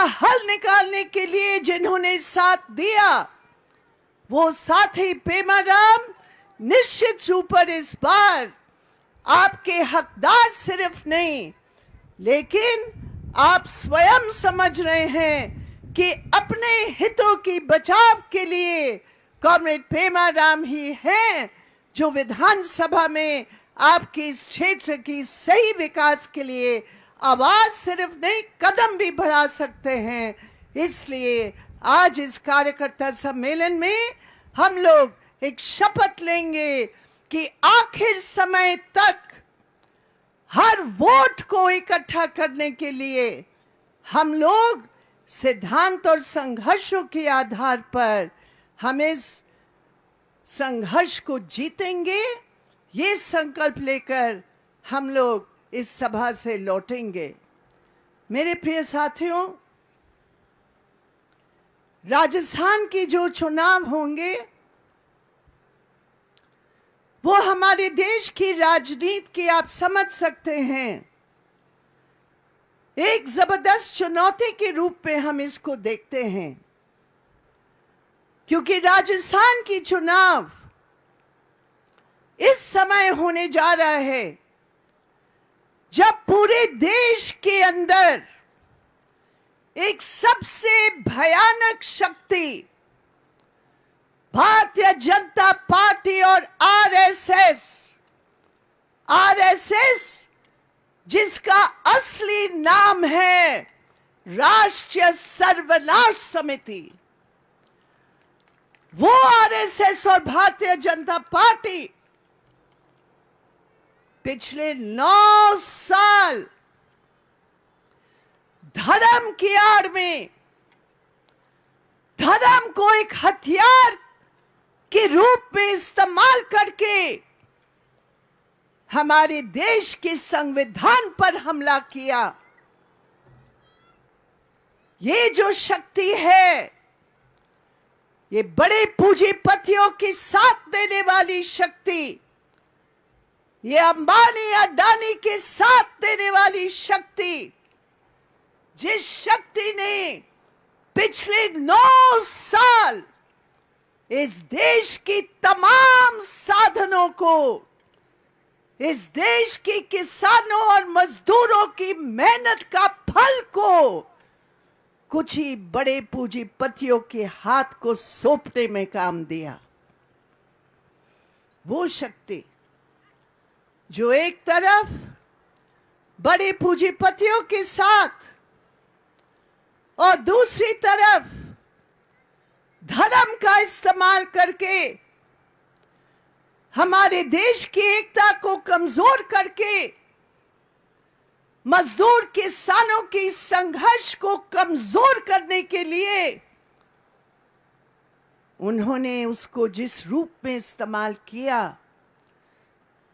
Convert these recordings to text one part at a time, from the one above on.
हल निकालने के लिए जिन्होंने साथ दिया, वो साथी पेमाराम निश्चित रूप पर इस बार आपके हकदार सिर्फ नहीं, लेकिन आप स्वयं समझ रहे हैं कि अपने हितों की बचाव के लिए कॉमरेड पेमाराम ही हैं जो विधानसभा में आपके इस क्षेत्र की सही विकास के लिए आवाज सिर्फ नहीं कदम भी बढ़ा सकते हैं। इसलिए आज इस कार्यकर्ता सम्मेलन में हम लोग एक शपथ लेंगे कि आखिर समय तक हर वोट को इकट्ठा करने के लिए हम लोग सिद्धांत और संघर्षों के आधार पर हम इस संघर्ष को जीतेंगे। ये संकल्प लेकर हम लोग इस सभा से लौटेंगे। मेरे प्रिय साथियों, राजस्थान की जो चुनाव होंगे वो हमारे देश की राजनीति की आप समझ सकते हैं एक जबरदस्त चुनौती के रूप में हम इसको देखते हैं, क्योंकि राजस्थान की चुनाव इस समय होने जा रहा है जब पूरे देश के अंदर एक सबसे भयानक शक्ति भारतीय जनता पार्टी और आरएसएस जिसका असली नाम है राष्ट्रीय सर्वनाश समिति, वो आरएसएस और भारतीय जनता पार्टी पिछले 9 साल धर्म की आड़ में धर्म को एक हथियार के रूप में इस्तेमाल करके हमारे देश के संविधान पर हमला किया। ये जो शक्ति है, ये बड़े पूंजीपतियों की साथ देने वाली शक्ति, ये अंबानी अडानी के साथ देने वाली शक्ति, जिस शक्ति ने पिछले 9 साल इस देश की तमाम साधनों को, इस देश के किसानों और मजदूरों की मेहनत का फल को कुछ ही बड़े पूंजीपतियों के हाथ को सौंपने में काम दिया। वो शक्ति जो एक तरफ बड़े पूंजीपतियों के साथ और दूसरी तरफ धर्म का इस्तेमाल करके हमारे देश की एकता को कमजोर करके मजदूर किसानों की संघर्ष को कमजोर करने के लिए उन्होंने उसको जिस रूप में इस्तेमाल किया,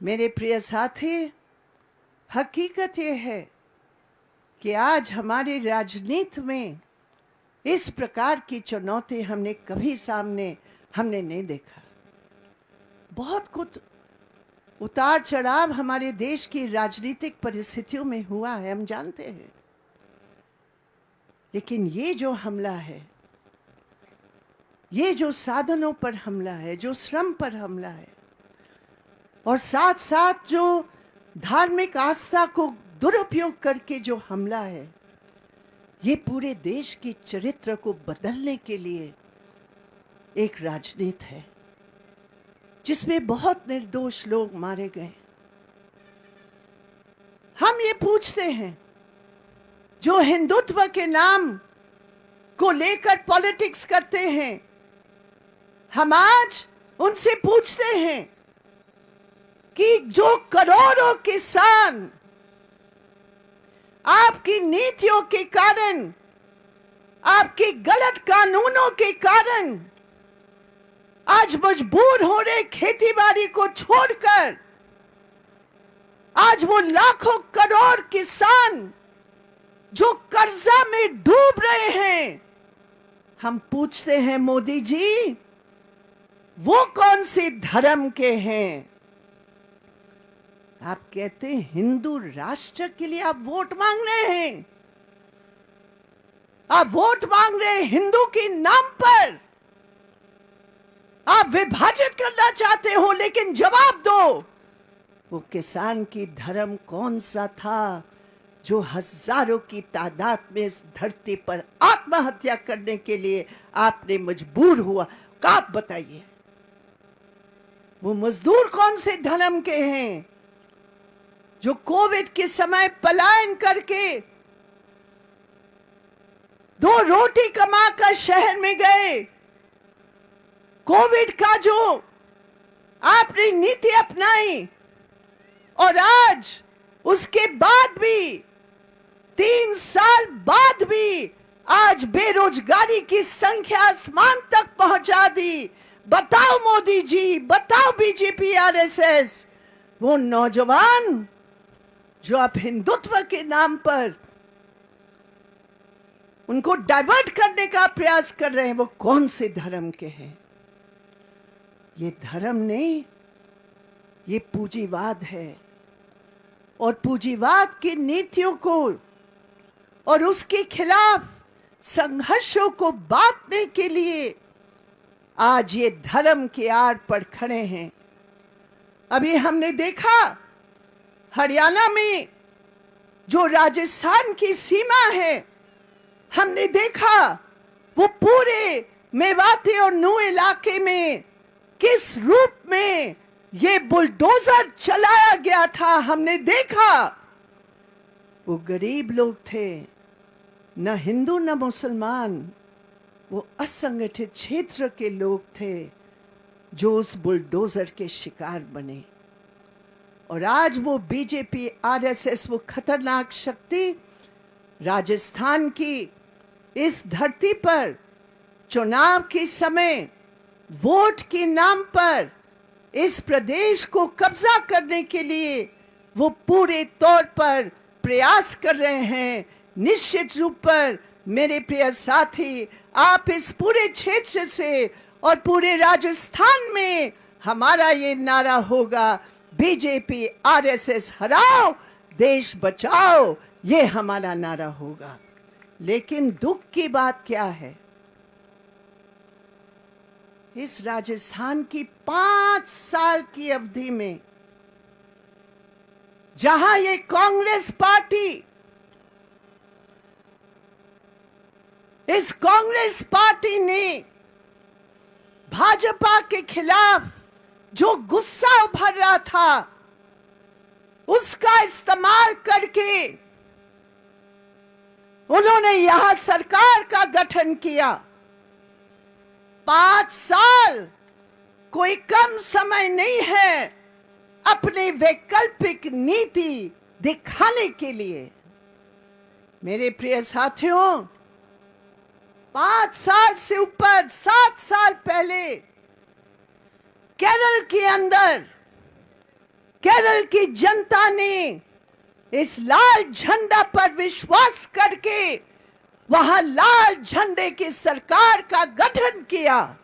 मेरे प्रिय साथी, हकीकत यह है कि आज हमारी राजनीति में इस प्रकार की चुनौती हमने कभी सामने नहीं देखा। बहुत कुछ उतार चढ़ाव हमारे देश की राजनीतिक परिस्थितियों में हुआ है, हम जानते हैं, लेकिन ये जो हमला है, ये जो साधनों पर हमला है, जो श्रम पर हमला है, और साथ साथ जो धार्मिक आस्था को दुरुपयोग करके जो हमला है, ये पूरे देश के चरित्र को बदलने के लिए एक राजनीति है जिसमें बहुत निर्दोष लोग मारे गए। हम ये पूछते हैं, जो हिंदुत्व के नाम को लेकर पॉलिटिक्स करते हैं, हम आज उनसे पूछते हैं कि जो करोड़ों किसान आपकी नीतियों के कारण, आपके गलत कानूनों के कारण आज मजबूर हो रहे खेती बाड़ी को छोड़कर, आज वो लाखों करोड़ किसान जो कर्जा में डूब रहे हैं, हम पूछते हैं मोदी जी, वो कौन से धर्म के हैं? आप कहते हैं हिंदू राष्ट्र के लिए आप वोट मांग रहे हैं। आप वोट मांग रहे हैं हिंदू के नाम पर, आप विभाजित करना चाहते हो, लेकिन जवाब दो, वो किसान की धर्म कौन सा था जो हजारों की तादाद में इस धरती पर आत्महत्या करने के लिए आपने मजबूर हुआ? आप बताइए, वो मजदूर कौन से धर्म के हैं जो कोविड के समय पलायन करके 2 रोटी कमाकर शहर में गए? कोविड का जो आपने नीति अपनाई और आज उसके बाद भी 3 साल बाद भी आज बेरोजगारी की संख्या आसमान तक पहुंचा दी। बताओ मोदी जी, बताओ बीजेपी आरएसएस, वो नौजवान जो आप हिंदुत्व के नाम पर उनको डाइवर्ट करने का प्रयास कर रहे हैं, वो कौन से धर्म के हैं? ये धर्म नहीं, ये पूंजीवाद है। और पूंजीवाद की नीतियों को और उसके खिलाफ संघर्षों को बांटने के लिए आज ये धर्म के आड़ पर खड़े हैं। अभी हमने देखा हरियाणा में जो राजस्थान की सीमा है, हमने देखा वो पूरे मेवाती और नू इलाके में किस रूप में ये बुलडोजर चलाया गया था। हमने देखा वो गरीब लोग थे, न हिंदू न मुसलमान, वो असंगठित क्षेत्र के लोग थे जो उस बुलडोजर के शिकार बने। और आज वो बीजेपी आरएसएस, वो खतरनाक शक्ति राजस्थान की इस धरती पर चुनाव के समय वोट के नाम पर इस प्रदेश को कब्जा करने के लिए वो पूरे तौर पर प्रयास कर रहे हैं। निश्चित रूप पर मेरे प्रिय साथी, आप इस पूरे क्षेत्र से और पूरे राजस्थान में हमारा ये नारा होगा, बीजेपी आरएसएस हराओ, देश बचाओ, ये हमारा नारा होगा। लेकिन दुख की बात क्या है, इस राजस्थान की 5 साल की अवधि में जहां ये कांग्रेस पार्टी, इस कांग्रेस पार्टी ने भाजपा के खिलाफ जो गुस्सा उभर रहा था उसका इस्तेमाल करके उन्होंने यहां सरकार का गठन किया। 5 साल कोई कम समय नहीं है अपने वैकल्पिक नीति दिखाने के लिए। मेरे प्रिय साथियों, 5 साल से ऊपर 7 साल पहले केरल के अंदर केरल की जनता ने इस लाल झंडा पर विश्वास करके वहां लाल झंडे की सरकार का गठन किया।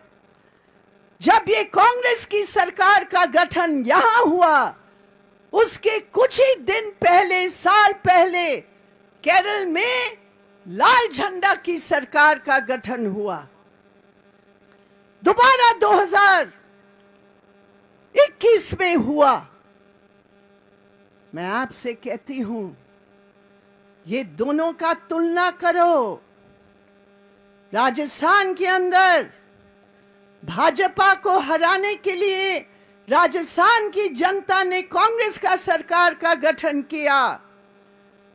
जब ये कांग्रेस की सरकार का गठन यहां हुआ, उसके कुछ ही दिन पहले, साल पहले, केरल में लाल झंडा की सरकार का गठन हुआ। दोबारा 2021 में हुआ। मैं आपसे कहती हूं, ये दोनों का तुलना करो। राजस्थान के अंदर भाजपा को हराने के लिए राजस्थान की जनता ने कांग्रेस का सरकार का गठन किया,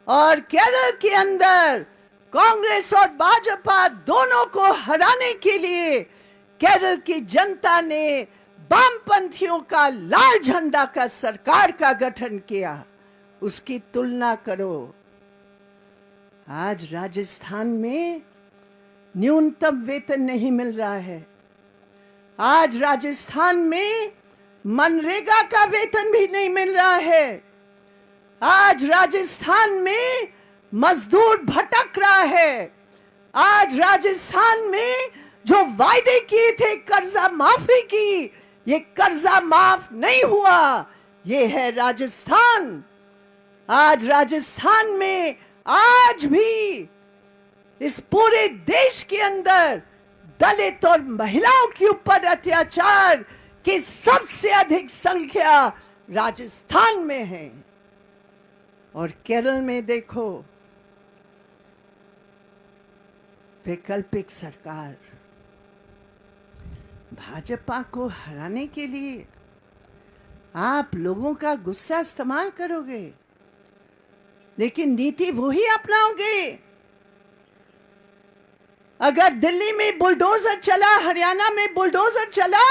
और केरल के अंदर कांग्रेस और भाजपा दोनों को हराने के लिए केरल की जनता ने वामपंथियों का लाल झंडा का सरकार का गठन किया। उसकी तुलना करो। आज राजस्थान में न्यूनतम वेतन नहीं मिल रहा है। आज राजस्थान में मनरेगा का वेतन भी नहीं मिल रहा है। आज राजस्थान में मजदूर भटक रहा है। आज राजस्थान में जो वायदे किए थे कर्जा माफी की, ये कर्जा माफ नहीं हुआ। ये है राजस्थान। आज राजस्थान में आज भी इस पूरे देश के अंदर दलित और महिलाओं के ऊपर अत्याचार की सबसे अधिक संख्या राजस्थान में है। और केरल में देखो, वैकल्पिक सरकार। भाजपा को हराने के लिए आप लोगों का गुस्सा इस्तेमाल करोगे, लेकिन नीति वही अपनाओगे। अगर दिल्ली में बुलडोजर चला, हरियाणा में बुलडोजर चला,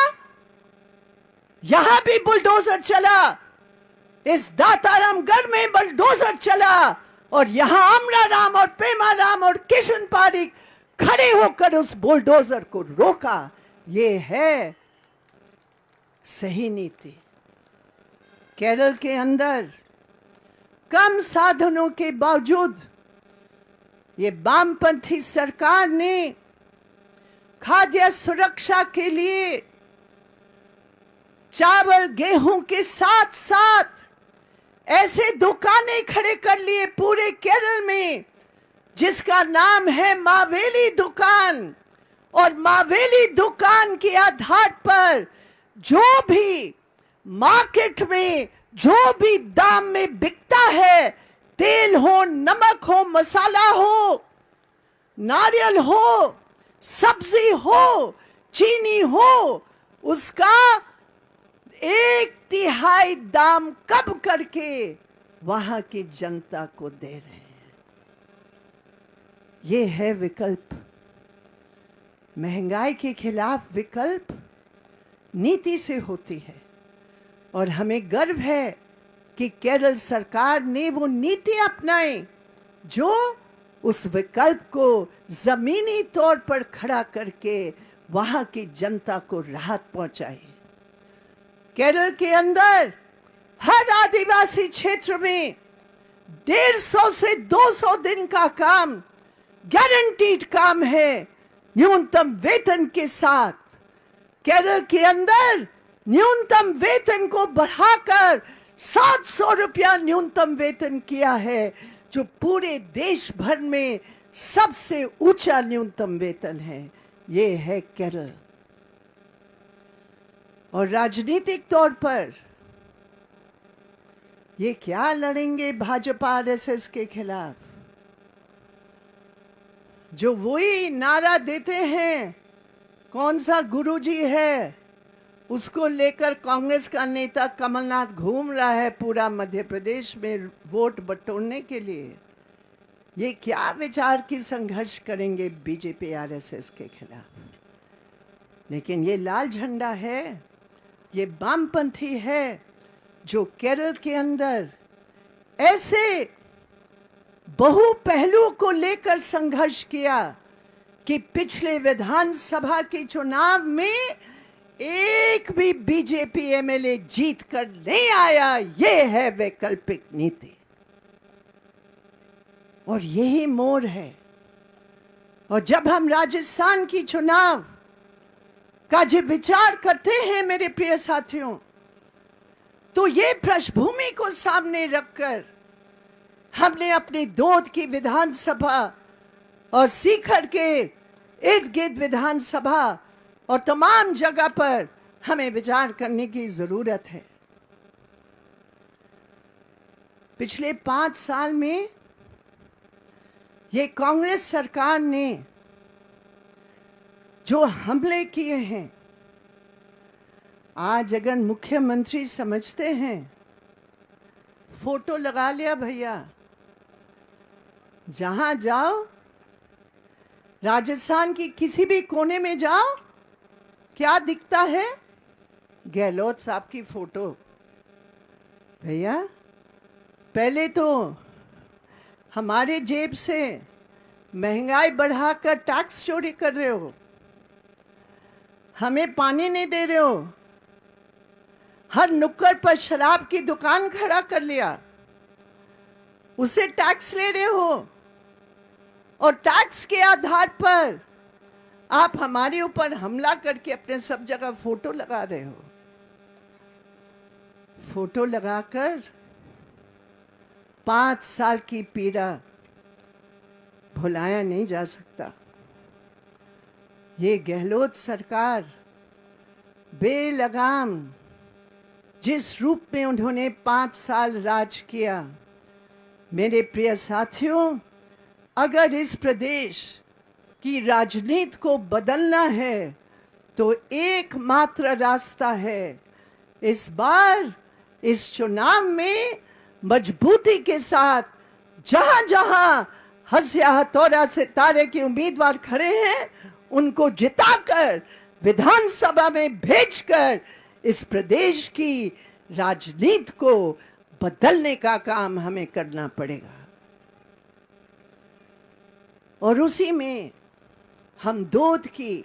यहां भी बुलडोजर चला, इस दातारामगढ़ में बुलडोजर चला, और यहां अमराराम और पेमाराम और किशन पारिक खड़े होकर उस बुलडोजर को रोका। ये है सही नीति। केरल के अंदर कम साधनों के बावजूद ये वामपंथी सरकार ने खाद्य सुरक्षा के लिए चावल गेहूं के साथ साथ ऐसे दुकानें खड़े कर लिए पूरे केरल में, जिसका नाम है मावेली दुकान। और मावेली दुकान के आधार पर जो भी मार्केट में जो भी दाम में बिकता है, तेल हो, नमक हो, मसाला हो, नारियल हो, सब्जी हो, चीनी हो, उसका 1/3 दाम कम करके वहां की जनता को दे रहे हैं। ये है विकल्प। महंगाई के खिलाफ विकल्प नीति से होती है, और हमें गर्व है कि केरल सरकार ने वो नीति अपनाई जो उस विकल्प को जमीनी तौर पर खड़ा करके वहां की जनता को राहत पहुंचाई। केरल के अंदर हर आदिवासी क्षेत्र में 150 से 200 दिन का काम गारंटीड काम है, न्यूनतम वेतन के साथ। केरल के अंदर न्यूनतम वेतन को बढ़ाकर 700 रुपया न्यूनतम वेतन किया है, जो पूरे देश भर में सबसे ऊंचा न्यूनतम वेतन है। ये है केरल। और राजनीतिक तौर पर ये क्या लड़ेंगे भाजपा आरएसएस के खिलाफ, जो वही नारा देते हैं। कौन सा गुरुजी है, उसको लेकर कांग्रेस का नेता कमलनाथ घूम रहा है पूरा मध्य प्रदेश में वोट बटोरने के लिए। ये क्या विचार की संघर्ष करेंगे बीजेपी आरएसएस के खिलाफ। लेकिन ये लाल झंडा है, ये वामपंथी है, जो केरल के अंदर ऐसे बहु पहलू को लेकर संघर्ष किया कि पिछले विधानसभा के चुनाव में एक भी बीजेपी एमएलए जीत कर नहीं आया। ये है वैकल्पिक नीति, और यही मोड़ है। और जब हम राजस्थान की चुनाव का जब विचार करते हैं मेरे प्रिय साथियों, तो ये पृष्ठभूमि को सामने रखकर हमने अपनी दोद की विधानसभा और सीकर के इर्द गिर्द विधानसभा और तमाम जगह पर हमें विचार करने की जरूरत है। पिछले 5 साल में ये कांग्रेस सरकार ने जो हमले किए हैं, आज अगर मुख्यमंत्री समझते हैं फोटो लगा लिया भैया, जहां जाओ राजस्थान की किसी भी कोने में जाओ, क्या दिखता है? गहलोत साहब की फोटो। भैया पहले तो हमारे जेब से महंगाई बढ़ाकर टैक्स चोरी कर रहे हो, हमें पानी नहीं दे रहे हो, हर नुक्कड़ पर शराब की दुकान खड़ा कर लिया, उसे टैक्स ले रहे हो, और टैक्स के आधार पर आप हमारे ऊपर हमला करके अपने सब जगह फोटो लगा रहे हो। फोटो लगाकर 5 साल की पीड़ा भुलाया नहीं जा सकता। ये गहलोत सरकार बेलगाम जिस रूप में उन्होंने 5 साल राज किया, मेरे प्रिय साथियों, अगर इस प्रदेश की राजनीति को बदलना है तो एकमात्र रास्ता है इस बार इस चुनाव में मजबूती के साथ जहां जहां हंसिया हथौड़ा सितारे के उम्मीदवार खड़े हैं उनको जिताकर विधानसभा में भेजकर इस प्रदेश की राजनीति को बदलने का काम हमें करना पड़ेगा। और उसी में हम दूध की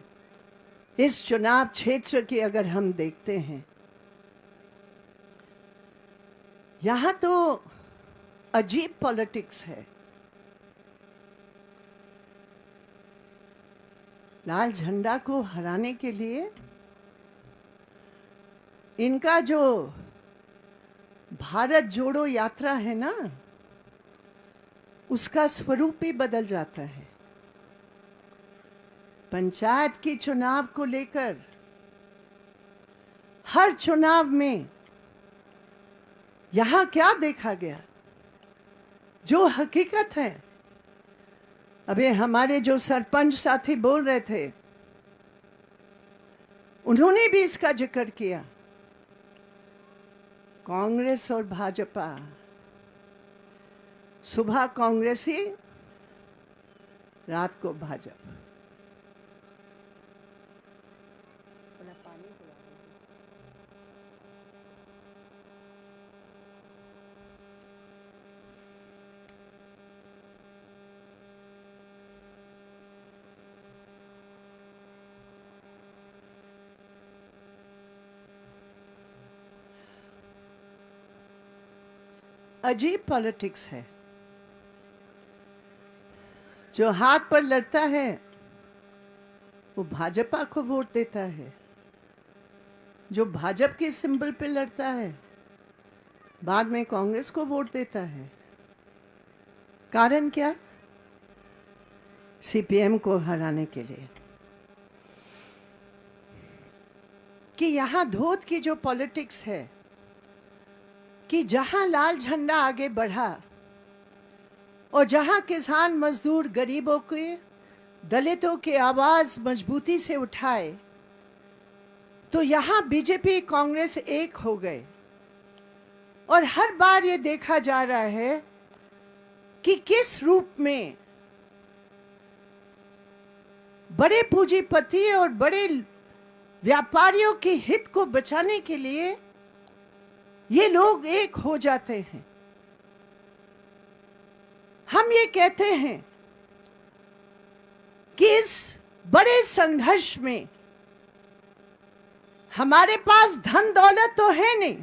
इस चुनाव क्षेत्र की अगर हम देखते हैं, यहां तो अजीब पॉलिटिक्स है। लाल झंडा को हराने के लिए इनका जो भारत जोड़ो यात्रा है ना, उसका स्वरूप ही बदल जाता है। पंचायत की चुनाव को लेकर हर चुनाव में यहां क्या देखा गया, जो हकीकत है। अबे हमारे जो सरपंच साथी बोल रहे थे, उन्होंने भी इसका जिक्र किया। कांग्रेस और भाजपा, सुबह कांग्रेसी, रात को भाजपा। अजीब पॉलिटिक्स है। जो हाथ पर लड़ता है वो भाजपा को वोट देता है, जो भाजपा के सिंबल पे लड़ता है बाद में कांग्रेस को वोट देता है। कारण क्या? सीपीएम को हराने के लिए। कि यहां धोत की जो पॉलिटिक्स है कि जहां लाल झंडा आगे बढ़ा और जहां किसान मजदूर गरीबों के दलितों की आवाज मजबूती से उठाए, तो यहां बीजेपी कांग्रेस एक हो गए। और हर बार ये देखा जा रहा है कि किस रूप में बड़े पूंजीपति और बड़े व्यापारियों के हित को बचाने के लिए ये लोग एक हो जाते हैं। हम ये कहते हैं कि इस बड़े संघर्ष में हमारे पास धन दौलत तो है नहीं,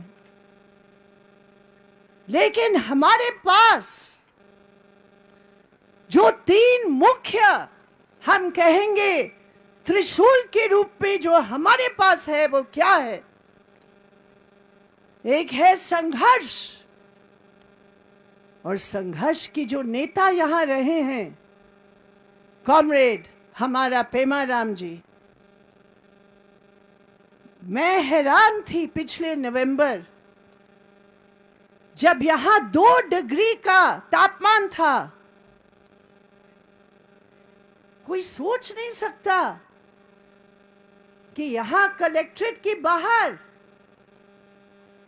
लेकिन हमारे पास जो 3 मुख्य हम कहेंगे त्रिशूल के रूप में जो हमारे पास है वो क्या है? एक है संघर्ष, और संघर्ष की जो नेता यहां रहे हैं कॉमरेड हमारा पेमाराम जी। मैं हैरान थी पिछले नवंबर जब यहां 2 डिग्री का तापमान था। कोई सोच नहीं सकता कि यहां कलेक्ट्रेट के बाहर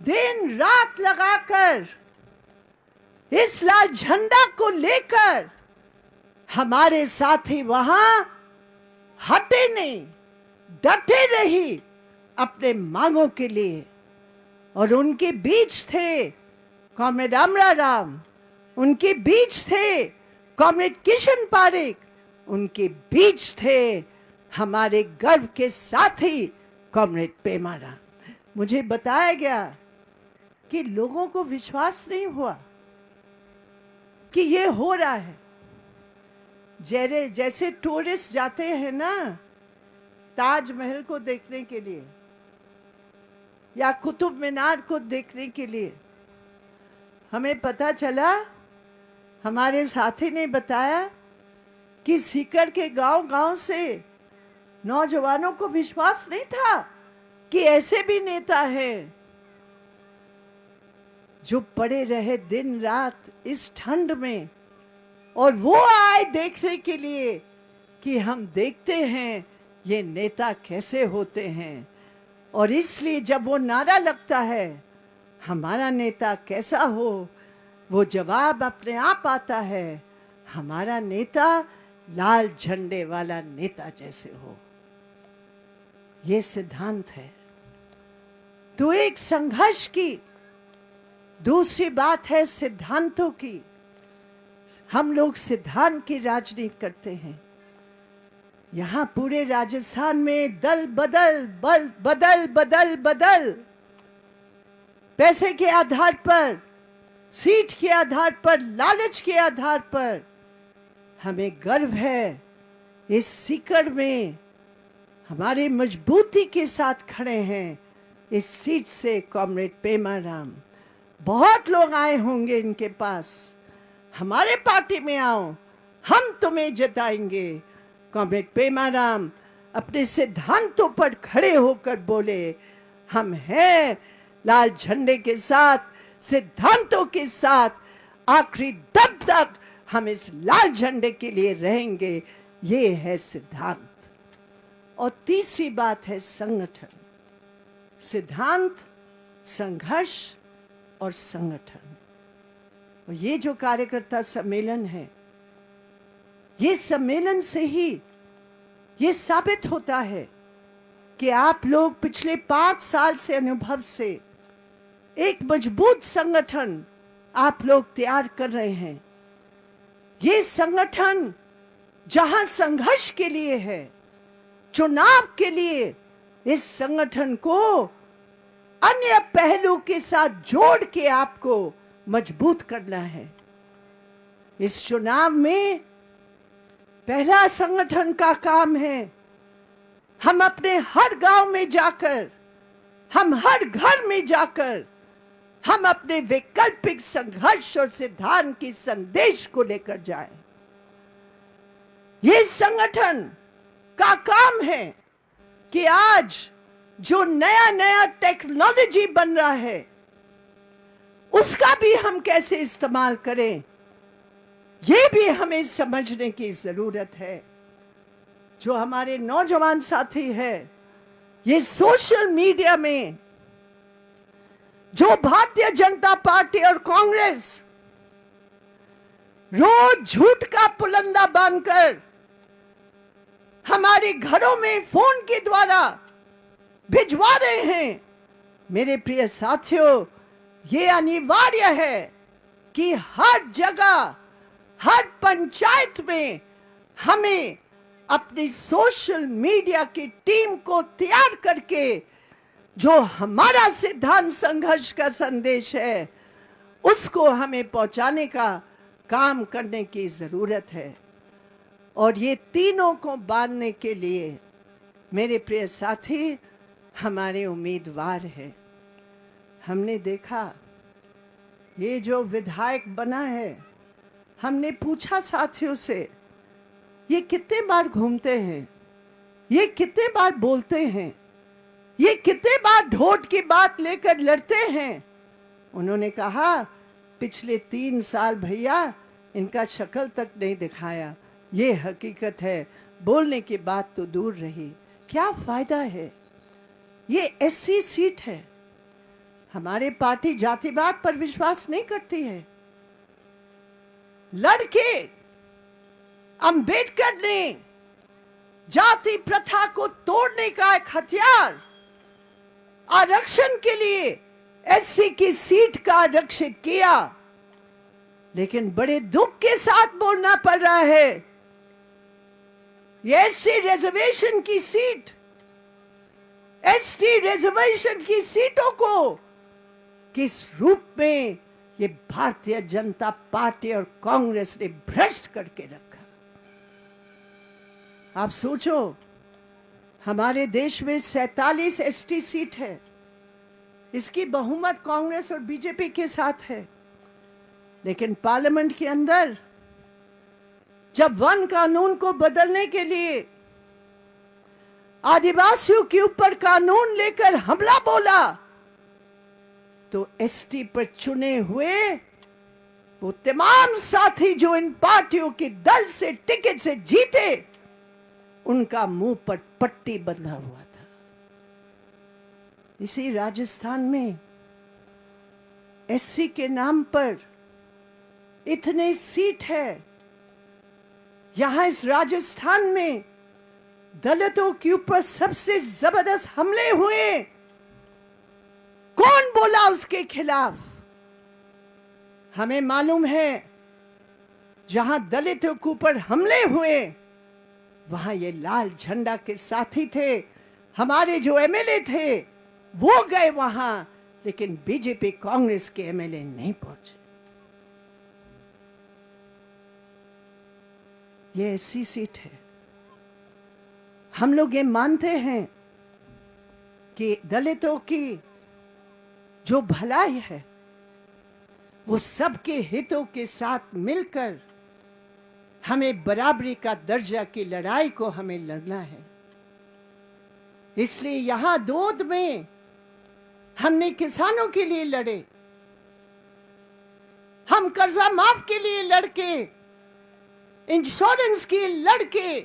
दिन रात लगाकर इस लाल झंडा को लेकर हमारे साथी वहां हटे नहीं, डटे रही अपने मांगों के लिए। और उनके बीच थे कॉमरेड अमराराम, उनके बीच थे कॉमरेड किशन पारेख, उनके बीच थे हमारे गर्व के साथी कॉमरेड पेमाराम। मुझे बताया गया कि लोगों को विश्वास नहीं हुआ कि ये हो रहा है। जैसे टूरिस्ट जाते हैं ना ताजमहल को देखने के लिए या कुतुब मीनार को देखने के लिए, हमें पता चला, हमारे साथी ने बताया कि सीकर के गांव-गांव से नौजवानों को विश्वास नहीं था कि ऐसे भी नेता हैं जो पड़े रहे दिन रात इस ठंड में, और वो आए देखने के लिए कि हम देखते हैं ये नेता कैसे होते हैं। और इसलिए जब वो नारा लगता है हमारा नेता कैसा हो, वो जवाब अपने आप आता है, हमारा नेता लाल झंडे वाला नेता जैसे हो। ये सिद्धांत है। तो एक संघर्ष की दूसरी बात है सिद्धांतों की। हम लोग सिद्धांत की राजनीति करते हैं। यहां पूरे राजस्थान में दल बदल बदल पैसे के आधार पर, सीट के आधार पर, लालच के आधार पर हमें गर्व है इस सीकर में हमारे मजबूती के साथ खड़े हैं। इस सीट से कॉमरेड पेमाराम, बहुत लोग आए होंगे इनके पास, हमारे पार्टी में आओ, हम तुम्हें जिताएंगे। कॉमरेड पेमाराम अपने सिद्धांतों पर खड़े होकर बोले, हम हैं लाल झंडे के साथ, सिद्धांतों के साथ, आखिरी दम तक हम इस लाल झंडे के लिए रहेंगे। ये है सिद्धांत। और तीसरी बात है संगठन। सिद्धांत, संघर्ष और संगठन। और ये जो कार्यकर्ता सम्मेलन है, ये सम्मेलन से ही ये साबित होता है कि आप लोग पिछले 5 साल से अनुभव से एक मजबूत संगठन आप लोग तैयार कर रहे हैं। ये संगठन जहां संघर्ष के लिए है, चुनाव के लिए, इस संगठन को अन्य पहलू के साथ जोड़ के आपको मजबूत करना है। इस चुनाव में पहला संगठन का काम है, हम अपने हर गांव में जाकर, हम हर घर में जाकर, हम अपने वैकल्पिक संघर्ष और सिद्धांत की संदेश को लेकर जाएं। ये संगठन का काम है कि आज जो नया नया टेक्नोलॉजी बन रहा है उसका भी हम कैसे इस्तेमाल करें, ये भी हमें समझने की जरूरत है। जो हमारे नौजवान साथी हैं, ये सोशल मीडिया में जो भारतीय जनता पार्टी और कांग्रेस रोज झूठ का पुलंदा बांधकर हमारे घरों में फोन के द्वारा भिजवा रहे हैं, मेरे प्रिय साथियों, ये अनिवार्य है कि हर जगह, हर पंचायत में हमें अपनी सोशल मीडिया की टीम को तैयार करके जो हमारा सिद्धांत संघर्ष का संदेश है उसको हमें पहुंचाने का काम करने की जरूरत है। और ये तीनों को बांधने के लिए मेरे प्रिय साथी हमारे उम्मीदवार हैं। हमने देखा ये जो विधायक बना है, हमने पूछा साथियों से, ये कितने बार घूमते हैं, ये कितने बार बोलते हैं, ये कितने बार वोट की बात लेकर लड़ते हैं। उन्होंने कहा पिछले 3 साल भैया इनका शक्ल तक नहीं दिखाया। ये हकीकत है, बोलने की बात तो दूर रही, क्या फायदा है। ये एससी सीट है। हमारे पार्टी जातिवाद पर विश्वास नहीं करती है। लड़के अंबेडकर ने जाति प्रथा को तोड़ने का एक हथियार आरक्षण के लिए एससी की सीट का आरक्षित किया, लेकिन बड़े दुख के साथ बोलना पड़ रहा है ये एससी रिजर्वेशन की सीट, एसटी रिजर्वेशन की सीटों को किस रूप में ये भारतीय जनता पार्टी और कांग्रेस ने भ्रष्ट करके रखा। आप सोचो, हमारे देश में 47 एसटी सीट है, इसकी बहुमत कांग्रेस और बीजेपी के साथ है, लेकिन पार्लियामेंट के अंदर जब वन कानून को बदलने के लिए आदिवासियों के ऊपर कानून लेकर हमला बोला, तो एसटी पर चुने हुए वो तमाम साथी जो इन पार्टियों के दल से टिकट से जीते, उनका मुंह पर पट्टी बंधा हुआ था। इसी राजस्थान में एससी के नाम पर इतने सीट है, यहां इस राजस्थान में दलितों के ऊपर सबसे जबरदस्त हमले हुए, कौन बोला उसके खिलाफ? हमें मालूम है जहां दलितों के ऊपर हमले हुए वहां ये लाल झंडा के साथी थे, हमारे जो एमएलए थे वो गए वहां, लेकिन बीजेपी कांग्रेस के एमएलए नहीं पहुंचे। ये ऐसी सीट है। हम लोग ये मानते हैं कि दलितों की जो भलाई है वो सबके हितों के साथ मिलकर हमें बराबरी का दर्जा की लड़ाई को हमें लड़ना है। इसलिए यहां दोद में हमने किसानों के लिए लड़े, हम कर्जा माफ के लिए लड़के, इंश्योरेंस के लड़के,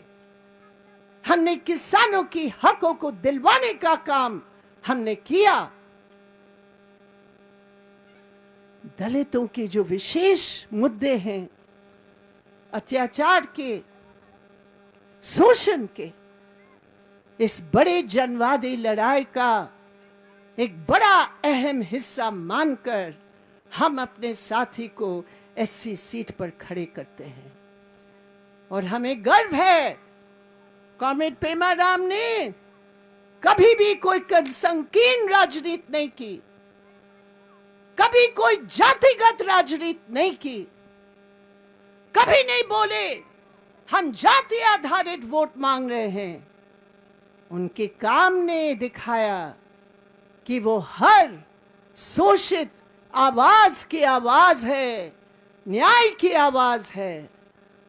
हमने किसानों की हकों को दिलवाने का काम हमने किया। दलितों के जो विशेष मुद्दे हैं, अत्याचार के, शोषण के, इस बड़े जनवादी लड़ाई का एक बड़ा अहम हिस्सा मानकर हम अपने साथी को एससी सीट पर खड़े करते हैं। और हमें गर्व है, कॉमरेड पेमाराम ने कभी भी कोई संकीर्ण राजनीति नहीं की, कभी कोई जातिगत राजनीति नहीं की, कभी नहीं बोले हम जाति आधारित वोट मांग रहे हैं। उनके काम ने दिखाया कि वो हर शोषित आवाज की आवाज है, न्याय की आवाज है।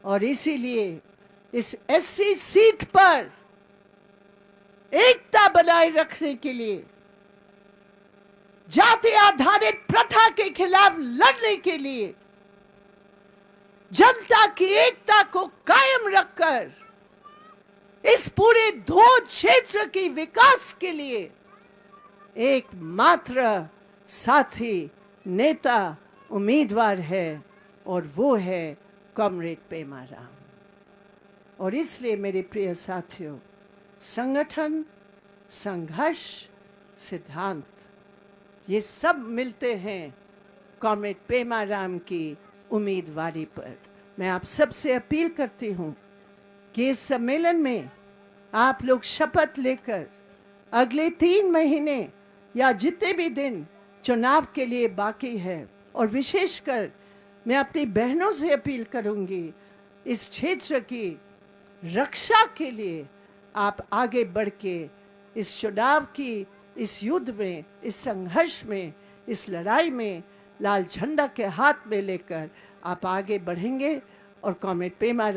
और इसीलिए इस एससी सीट पर एकता बनाए रखने के लिए, जाति आधारित प्रथा के खिलाफ लड़ने के लिए, जनता की एकता को कायम रखकर इस पूरे धोद क्षेत्र की विकास के लिए एकमात्र साथी, नेता, उम्मीदवार है, और वो है कॉमरेड पेमाराम। और इसलिए मेरे प्रिय साथियों, संगठन, संघर्ष, सिद्धांत, ये सब मिलते हैं कॉमरेड पेमाराम की उम्मीदवारी पर। मैं आप सबसे अपील करती हूँ कि इस सम्मेलन में आप लोग शपथ लेकर अगले 3 महीने या जितने भी दिन चुनाव के लिए बाकी है, और विशेषकर मैं अपनी बहनों से अपील करूंगी, इस क्षेत्र की रक्षा के लिए आप आगे बढ़ के इस चुनाव की, इस युद्ध में, इस संघर्ष में, इस लड़ाई में लाल झंडा के हाथ में लेकर आप आगे बढ़ेंगे और कॉमरेड पेमाराम